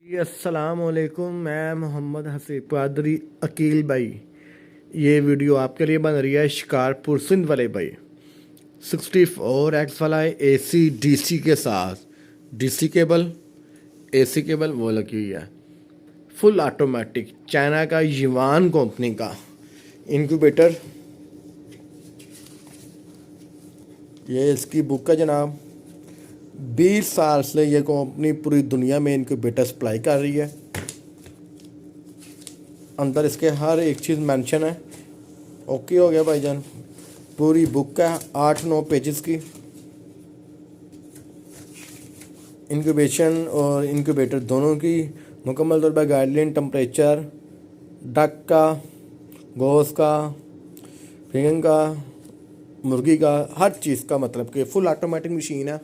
जी अस्सलाम वालेकुम। मैं मोहम्मद हसीब कादरी अकील भाई, ये वीडियो आपके लिए बन रही है शिकारपुर सिंध वाले भाई। 64X वाला है, AC DC के साथ, DC केबल, AC केबल वो लगी हुई है, फुल ऑटोमेटिक, चाइना का युवान कंपनी का इंक्यूबेटर। ये इसकी बुक है जनाब। 20 साल से ये कंपनी पूरी दुनिया में इंक्यूबेटर सप्लाई कर रही है। अंदर इसके हर एक चीज़ मेंशन है। ओके हो गया भाईजान। पूरी बुक है 8-9 पेजेस की। इंक्यूबेशन और इंक्यूबेटर दोनों की मुकम्मल तौर पर गाइडलाइन, टेम्परेचर, डक का, गोश्त का, फिंगर का, मुर्गी का, हर चीज़ का, मतलब कि फुल ऑटोमेटिक मशीन है।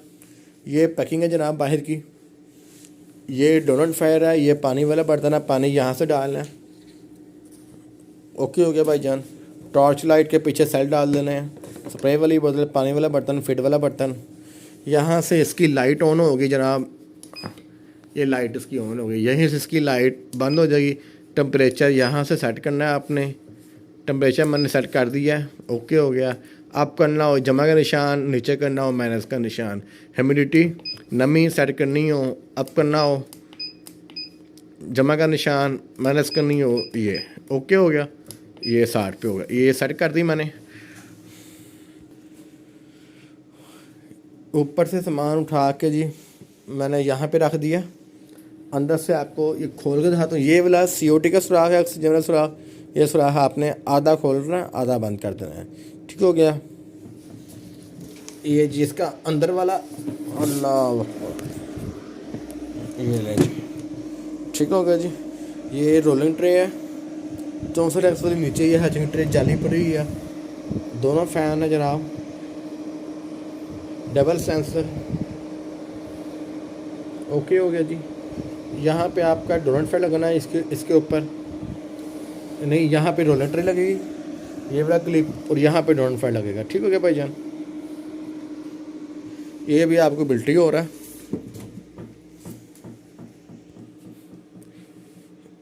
ये पैकिंग है जनाब बाहर की। ये डोनट फायर है, ये पानी वाला बर्तन है, पानी यहाँ से डालना है। ओके हो गया भाईजान। टॉर्च लाइट के पीछे सेल डाल देने हैं। स्प्रे वाली बोतल, पानी वाला बर्तन, फिट वाला बर्तन। यहाँ से इसकी लाइट ऑन होगी जनाब। ये लाइट इसकी ऑन हो गई, यहीं से इसकी लाइट बंद हो जाएगी। टेम्परेचर यहाँ से सेट करना है आपने। टेम्परेचर मैंने सेट कर दिया है। ओके हो गया। अप करना हो जमा का निशान, नीचे करना हो माइनस का निशान। ह्यूमिडिटी, नमी सेट करनी हो, अप करना हो जमा का निशान, माइनस करनी हो ये। ओके हो गया। ये 60 पे होगा, ये सेट कर दी मैंने। ऊपर से सामान उठा के जी मैंने यहाँ पे रख दिया। अंदर से आपको ये खोल के दिखाता हूँ। ये वाला COT का सुराख है, ऑक्सीजन का सुराख। ये सुराख आपने आधा खोलना है, आधा बंद कर देना है। ठीक हो गया। ये जिसका अंदर वाला, अल्लाह, ये ले जी। ठीक हो गया जी। ये रोलिंग ट्रे है। 64X वाली नीचे ये हैचिंग ट्रे जाली पड़ी हुई है। दोनों फैन है जनाब, डबल सेंसर। ओके हो गया जी। यहाँ पे आपका डोनट फायर लगाना है इसके ऊपर, नहीं यहाँ पे रोलर ट्रे लगेगी, ये वाला क्लिप, और यहाँ पे डोनट फायर लगेगा। ठीक हो गया भाईजान। ये भी आपको बिल्टी हो रहा है।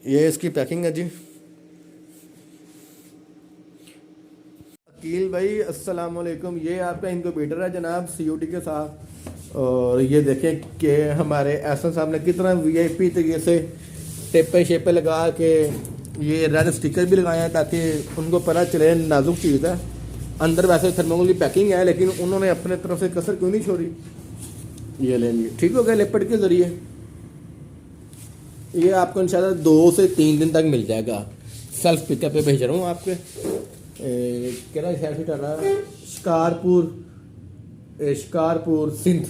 ये इसकी पैकिंग है जी। अकील भाई अस्सलाम वालेकुम। ये आपका इंक्यूबेटर है जनाब COT के साथ। और ये देखें कि हमारे एहसन साहब ने कितना VIP तरीके से टेपे शेपे लगा के ये रेड स्टिकर भी लगाए हैं ताकि उनको पता चले नाजुक चीज़ है। अंदर वैसे थर्मोकोल की पैकिंग है, लेकिन उन्होंने अपने तरफ से कसर क्यों नहीं छोड़ी। ये ले लिए। ठीक हो गया। लिपट के ज़रिए ये आपको इंशाल्लाह 2 से 3 दिन तक मिल जाएगा। सेल्फ पिकअप पे भेज रहा हूँ आपके। केड़ा शहर से कर रहा है, शिकारपुर सिंध।